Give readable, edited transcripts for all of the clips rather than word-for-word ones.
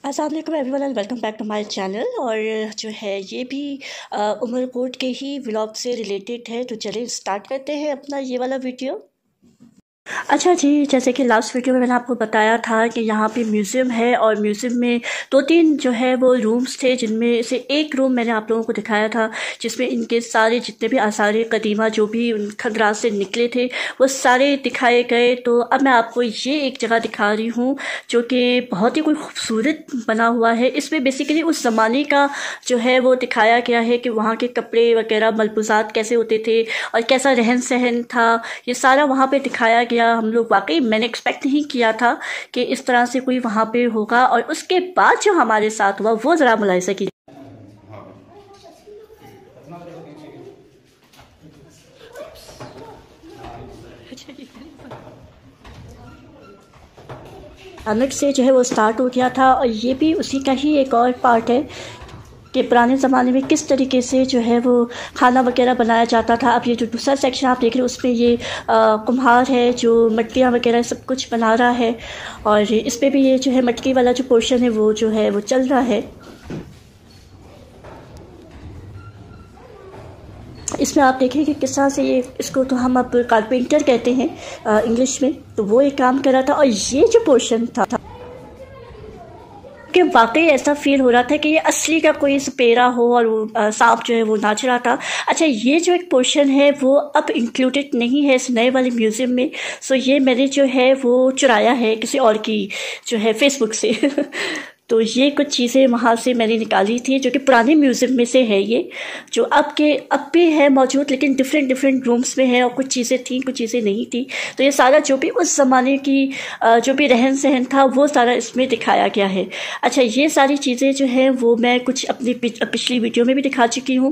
अस्सलाम वालेकुम everyone and welcome back to my channel. और जो है ये भी उमरकोट के ही व्लॉग से रिलेटेड है। तो चलिए स्टार्ट करते हैं अपना ये वाला वीडियो। अच्छा जी, जैसे कि लास्ट वीडियो में मैंने आपको बताया था कि यहाँ पे म्यूज़ियम है और म्यूज़ियम में दो तीन जो है वो रूम्स थे, जिनमें से एक रूम मैंने आप लोगों को दिखाया था जिसमें इनके सारे जितने भी आसार कदीमा जो भी खंदरात से निकले थे वो सारे दिखाए गए। तो अब मैं आपको ये एक जगह दिखा रही हूँ जो कि बहुत ही कोई खूबसूरत बना हुआ है। इसमें बेसिकली उस ज़माने का जो है वो दिखाया गया है कि वहाँ के कपड़े वगैरह मलबूज़ात कैसे होते थे और कैसा रहन सहन था, ये सारा वहाँ पे दिखाया गया। हम लोग वाकई मैंने एक्सपेक्ट नहीं किया था कि इस तरह से कोई वहाँ पे होगा। और उसके बाद जो हमारे साथ हुआ वो ज़रा मुलाहिज़ा कीजिए। अचानक से जो है वो स्टार्ट हो गया था और ये भी उसी का ही एक और पार्ट है कि पुराने ज़माने में किस तरीके से जो है वो खाना वगैरह बनाया जाता था। अब ये जो दूसरा सेक्शन आप देख रहे हैं उसमें ये कुम्हार है जो मटकियाँ वगैरह सब कुछ बना रहा है और इस पर भी ये जो है मटकी वाला जो पोर्शन है वो जो है वो चल रहा है। इसमें आप देखें कि किस तरह से ये इसको तो हम अब कारपेंटर कहते हैं इंग्लिश में, तो वो एक काम कर रहा था। और ये जो पोर्शन था कि वाकई ऐसा फील हो रहा था कि ये असली का कोई सपेरा हो और वो सांप जो है वो नाच रहा था। अच्छा, ये जो एक पोर्शन है वो अब इंक्लूडेड नहीं है इस नए वाले म्यूज़ियम में। सो ये मैंने जो है वो चुराया है किसी और की जो है फेसबुक से तो ये कुछ चीज़ें वहाँ से मैंने निकाली थी जो कि पुराने म्यूज़ियम में से है, ये जो अब भी है मौजूद, लेकिन डिफरेंट रूम्स में है और कुछ चीज़ें थी कुछ चीज़ें नहीं थी। तो ये सारा जो भी उस ज़माने की जो भी रहन सहन था वो सारा इसमें दिखाया गया है। अच्छा, ये सारी चीज़ें जो हैं वो मैं कुछ अपनी पिछली वीडियो में भी दिखा चुकी हूँ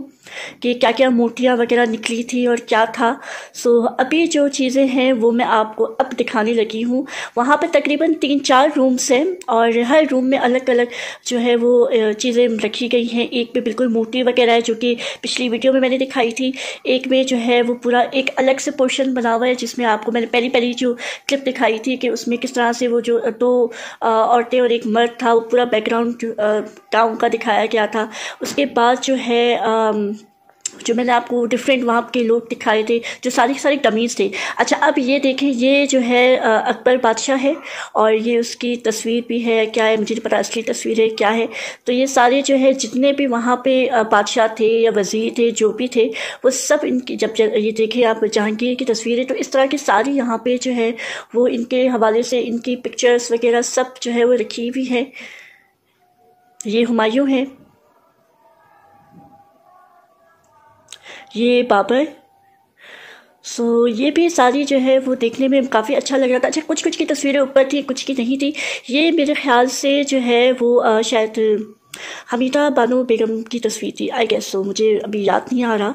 कि क्या क्या मूर्तियाँ वगैरह निकली थी और क्या था। सो अभी जो चीज़ें हैं वो मैं आपको अब दिखाने लगी हूँ। वहाँ पर तकरीबन 3-4 रूम्स हैं और हर रूम में अलग अलग जो है वो चीज़ें रखी गई हैं। एक पे बिल्कुल मूर्ति वगैरह है जो कि पिछली वीडियो में मैंने दिखाई थी। एक में जो है वो पूरा एक अलग से पोर्शन बना हुआ है जिसमें आपको मैंने पहली जो क्लिप दिखाई थी कि उसमें किस तरह से वो जो 2 औरतें और एक मर्द था वो पूरा बैकग्राउंड टाउन का दिखाया गया था। उसके बाद जो है जो मैंने आपको डिफरेंट वहाँ के लोग दिखाए थे जो सारी डमीज़ थे। अच्छा, अब ये देखें, ये जो है अकबर बादशाह है और ये उसकी तस्वीर भी है। क्या है मुझे नहीं पता असली तस्वीर है क्या है। तो ये सारे जो है जितने भी वहाँ पे बादशाह थे या वज़ीर थे जो भी थे वो सब इनकी जब ये देखें आप जहांगीर की तस्वीरें, तो इस तरह की सारी यहाँ पे जो है वो इनके हवाले से इनकी पिक्चर्स वगैरह सब जो है वो रखी हुई है। ये हुमायूं है, ये बाबर। सो ये भी सारी जो है वो देखने में काफ़ी अच्छा लग रहा था। अच्छा, कुछ की तस्वीरें ऊपर थी कुछ की नहीं थी। ये मेरे ख्याल से जो है वो शायद हमीदा बानो बेगम की तस्वीर थी, आई गेस सो, मुझे अभी याद नहीं आ रहा।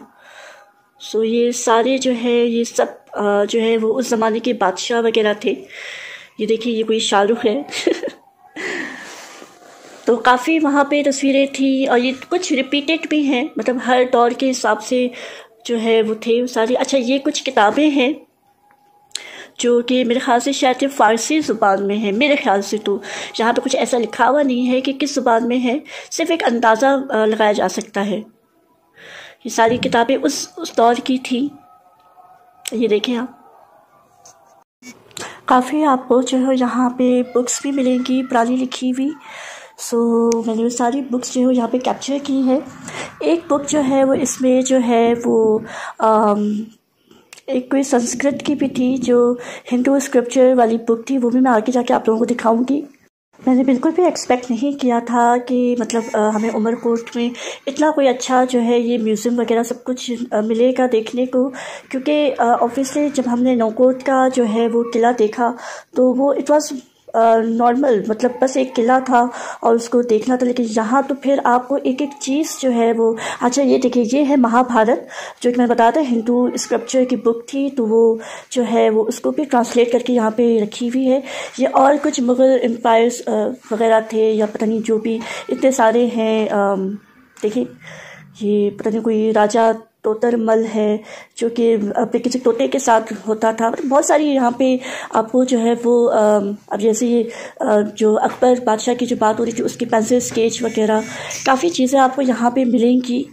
सो ये सारे जो है ये सब जो है वो उस ज़माने के बादशाह वगैरह थे। ये देखिए, ये कोई शाहरुख है तो काफ़ी वहाँ पे तस्वीरें थी और ये कुछ रिपीटेड भी हैं, मतलब हर दौर के हिसाब से जो है वो थे सारी। अच्छा, ये कुछ किताबें हैं जो कि मेरे ख्याल से शायद फ़ारसी ज़ुबान में है मेरे ख्याल से। तो यहाँ पे कुछ ऐसा लिखा हुआ नहीं है कि किस ज़ुबान में है, सिर्फ एक अंदाज़ा लगाया जा सकता है। ये सारी किताबें उस दौर की थी। ये देखें आप, काफ़ी आपको जो है यहाँ पे बुक्स भी मिलेंगी पुरानी लिखी हुई। सो मैंने वो सारी बुक्स जो है यहाँ पे कैप्चर की है। एक बुक जो है वो इसमें जो है वो एक कोई संस्कृत की भी थी जो हिंदू स्क्रिप्चर वाली बुक थी, वो भी मैं आगे जाके आप लोगों को दिखाऊंगी। मैंने बिल्कुल भी एक्सपेक्ट नहीं किया था कि मतलब हमें उमरकोट में इतना कोई अच्छा जो है ये म्यूज़ियम वगैरह सब कुछ मिलेगा देखने को, क्योंकि ऑब्वियसली जब हमने नौकोट का जो है वो किला देखा तो वो इट वाज नॉर्मल, मतलब बस एक किला था और उसको देखना था। लेकिन यहाँ तो फिर आपको एक चीज़ जो है वो, अच्छा ये देखिए, ये है महाभारत जो कि मैंने बताया था हिंदू स्क्रिप्चर की बुक थी, तो वो जो है वो उसको भी ट्रांसलेट करके यहाँ पे रखी हुई है। ये और कुछ मुग़ल एम्पायर्स वगैरह थे या पता नहीं जो भी इतने सारे हैं। देखिए, ये पता नहीं कोई राजा तोतरमल है जो कि अपने किसी तोते के साथ होता था। बहुत सारी यहाँ पे आपको जो है वो अब जैसे जो अकबर बादशाह की जो बात हो रही थी उसकी पेंसिल स्केच वगैरह काफ़ी चीज़ें आपको यहाँ पे मिलेंगी।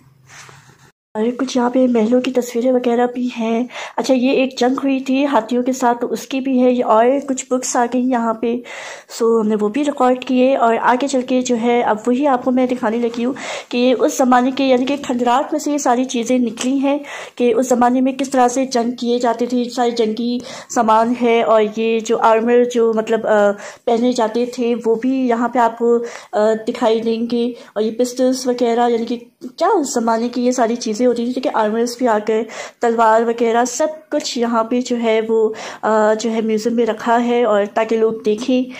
और कुछ यहाँ पे महलों की तस्वीरें वगैरह भी हैं। अच्छा, ये एक जंग हुई थी हाथियों के साथ तो उसकी भी है ये, और कुछ बुक्स आ गई यहाँ पे, सो हमने वो भी रिकॉर्ड किए। और आगे चल के जो है अब वही आपको मैं दिखाने लगी हूँ कि उस ज़माने के यानी कि खंडरात में से ये सारी चीज़ें निकली हैं कि उस ज़माने में किस तरह से जंग किए जाते थे। सारे जंगी सामान है और ये जो आर्मर जो मतलब पहने जाते थे वो भी यहाँ पे आपको दिखाई देंगे। और ये पिस्टल्स वगैरह यानी कि क्या उस ज़माने की ये सारी चीज़ें होती थी कि आर्मर्स भी आ गए, तलवार वगैरह सब कुछ यहाँ पे जो है वो जो है म्यूज़ियम में रखा है और ताकि लोग देखें।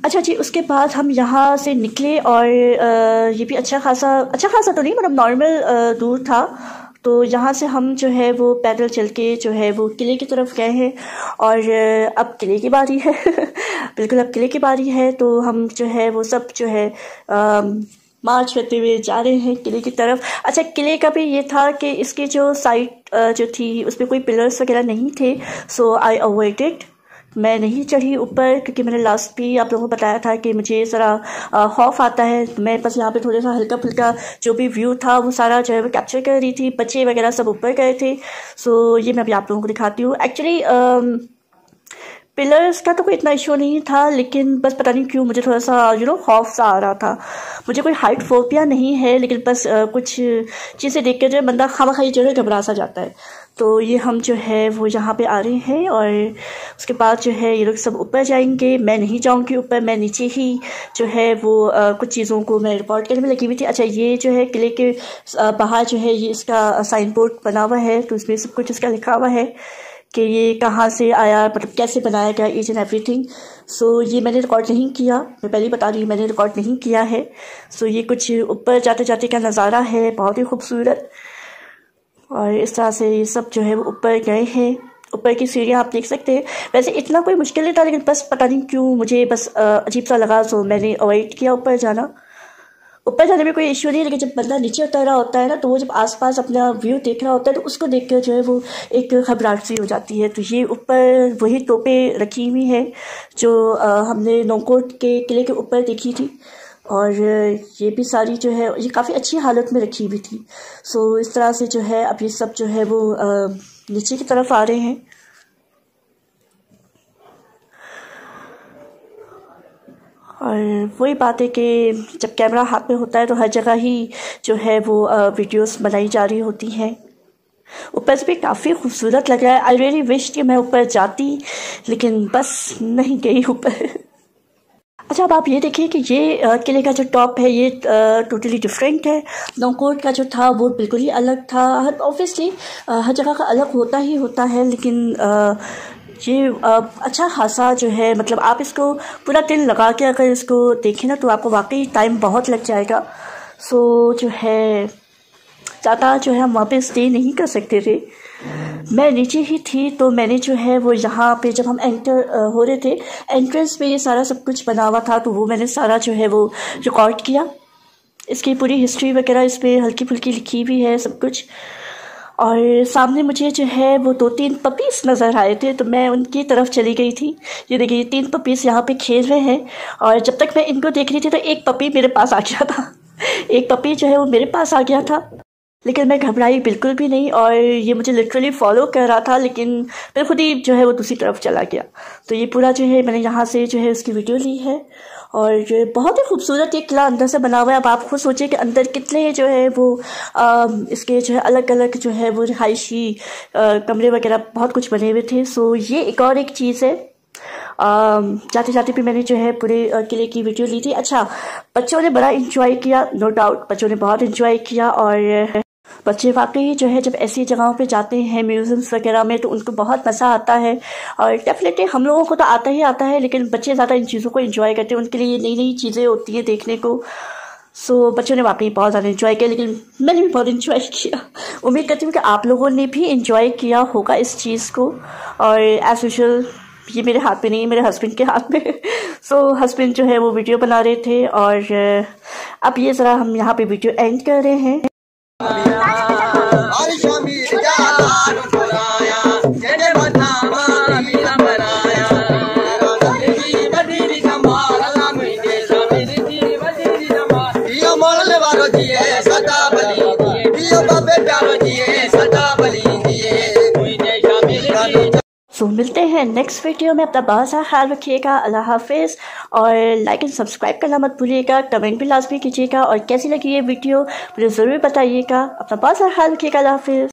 अच्छा जी, उसके बाद हम यहाँ से निकले और ये भी अच्छा खासा तो नहीं मतलब नॉर्मल दूर था। तो यहाँ से हम जो है वो पैदल चल के जो है वो किले की तरफ गए हैं और अब किले की बारी है बिल्कुल अब किले की बारी है। तो हम जो है वो सब जो है मार्च करते हुए जा रहे हैं किले की तरफ। अच्छा, किले का भी ये था कि इसकी जो साइड जो थी उसमें कोई पिलर्स वगैरह नहीं थे, सो आई अवॉइडेड, मैं नहीं चढ़ी ऊपर क्योंकि मैंने लास्ट भी आप लोगों को बताया था कि मुझे ज़रा खौफ आता है। मैं बस यहाँ पे थोड़ा सा हल्का फुल्का जो भी व्यू था वो सारा जो है वो कैप्चर कर रही थी। बच्चे वगैरह सब ऊपर गए थे, सो ये मैं अभी आप लोगों को दिखाती हूँ। एक्चुअली पिलर्स का तो कोई इतना इशू नहीं था, लेकिन बस पता नहीं क्यों मुझे थोड़ा सा खौफ सा आ रहा था। मुझे कोई हाइट फोबिया नहीं है, लेकिन बस कुछ चीज़ें देख के जो है बंदा खामखाई जो है घबरा सा जाता है। तो ये हम जो है वो यहाँ पे आ रहे हैं और उसके बाद जो है ये लोग सब ऊपर जाएंगे। मैं नहीं जाऊँगी ऊपर, मैं नीचे ही जो है वो कुछ चीज़ों को मैं रिकॉर्ड करने में लगी हुई थी। अच्छा, ये जो है किले के बाहर जो है ये इसका साइन बोर्ड बना हुआ है, तो इसमें सब कुछ इसका लिखा हुआ है कि ये कहाँ से आया, मतलब कैसे बनाया गया, ईच एंड एवरीथिंग। सो ये मैंने रिकॉर्ड नहीं किया, मैं पहले ही बता रही हूँ मैंने रिकॉर्ड नहीं किया है। सो ये कुछ ऊपर जाते जाते का नज़ारा है, बहुत ही खूबसूरत। और इस तरह से ये सब जो है वो ऊपर गए हैं। ऊपर की सीढ़ियाँ आप देख सकते हैं। वैसे इतना कोई मुश्किल नहीं था, लेकिन बस पता नहीं क्यों मुझे बस अजीब सा लगा, सो मैंने अवॉइड किया ऊपर जाना। ऊपर जाने में कोई इश्यू नहीं है, लेकिन जब बंदा नीचे उतर रहा होता है ना, तो वो जब आसपास अपना व्यू देख रहा होता है तो उसको देख कर जो है वो एक घबराहट सी हो जाती है। तो ये ऊपर वही तोपें रखी हुई हैं जो हमने नौकोट के किले के ऊपर देखी थी, और ये भी सारी जो है ये काफ़ी अच्छी हालत में रखी हुई थी। सो इस तरह से जो है अब ये सब जो है वो नीचे की तरफ आ रहे हैं। और वही बात है कि जब कैमरा हाथ में होता है तो हर जगह ही जो है वो वीडियोस बनाई जा रही होती हैं। ऊपर से भी काफ़ी खूबसूरत लग रहा है। आई रियली विश कि मैं ऊपर जाती, लेकिन बस नहीं गई ऊपर। अच्छा, अब आप ये देखिए कि ये किले का जो टॉप है ये टोटली डिफरेंट है। नौकोट का जो था वो बिल्कुल ही अलग था। ऑब्वियसली हर जगह का अलग होता ही होता है, लेकिन ये अच्छा खासा जो है मतलब आप इसको पूरा दिन लगा के अगर इसको देखें ना तो आपको वाकई टाइम बहुत लग जाएगा। सो जो है ज़्यादा जो है हम वहाँ पे स्टे नहीं कर सकते थे। मैं नीचे ही थी, तो मैंने जो है वो यहाँ पे जब हम एंटर हो रहे थे एंट्रेंस पे ये सारा सब कुछ बना हुआ था, तो वो मैंने सारा जो है वो रिकॉर्ड किया। इसकी पूरी हिस्ट्री वगैरह इस पर हल्की फुल्की लिखी हुई है सब कुछ। और सामने मुझे जो है वो 2-3 पपीज़ नज़र आए थे, तो मैं उनकी तरफ चली गई थी। ये देखिए 3 पपीज़ यहाँ पे खेल रहे हैं, और जब तक मैं इनको देख रही थी तो एक पपी मेरे पास आ गया था एक पपी जो है वो मेरे पास आ गया था, लेकिन मैं घबराई बिल्कुल भी नहीं, और ये मुझे लिटरली फॉलो कर रहा था, लेकिन मैं खुद ही जो है वो दूसरी तरफ चला गया। तो ये पूरा जो है मैंने यहाँ से जो है उसकी वीडियो ली है, और बहुत ही खूबसूरत एक किला अंदर से बना हुआ है। अब आप खुद सोचिए कि अंदर कितने जो है वो इसके जो है अलग अलग जो है वो रिहायशी कमरे वगैरह बहुत कुछ बने हुए थे। सो ये एक और एक चीज़ है। जाते जाते भी मैंने जो है पूरे किले की वीडियो ली थी। अच्छा, बच्चों ने बड़ा इंजॉय किया, नो डाउट बच्चों ने बहुत इंजॉय किया, और बच्चे वाकई जो है जब ऐसी जगहों पे जाते हैं म्यूज़ियम्स वगैरह में तो उनको बहुत मज़ा आता है। और डेफिनेटली हम लोगों को तो आता ही आता है, लेकिन बच्चे ज़्यादा इन चीज़ों को एंजॉय करते हैं, उनके लिए नई नई चीज़ें होती हैं देखने को। सो बच्चों ने वाकई बहुत ज़्यादा इन्जॉय किया, लेकिन मैंने भी बहुत इन्जॉय किया। उम्मीद करती हूँ कि आप लोगों ने भी इन्जॉय किया होगा इस चीज़ को। और एज़ यूजुअल ये मेरे हाथ में नहीं है, मेरे हस्बैंड के हाथ में। सो हस्बैंड जो है वो वीडियो बना रहे थे, और अब ये ज़रा हम यहाँ पे वीडियो एंड कर रहे हैं। बजिए सदा बली दिए, दियो बेटा बजिए सदा बली दिए। सो मिलते हैं नेक्स्ट वीडियो में। अपना बहुत सा ख्याल रखिएगा। अल्लाह हाफिज़। और लाइक एंड सब्सक्राइब करना मत भूलिएगा। कमेंट भी लाजमी कीजिएगा और कैसी लगी ये वीडियो मुझे ज़रूर बताइएगा। अपना बहुत सा ख्याल रखिएगा। अल्लाह हाफिज़।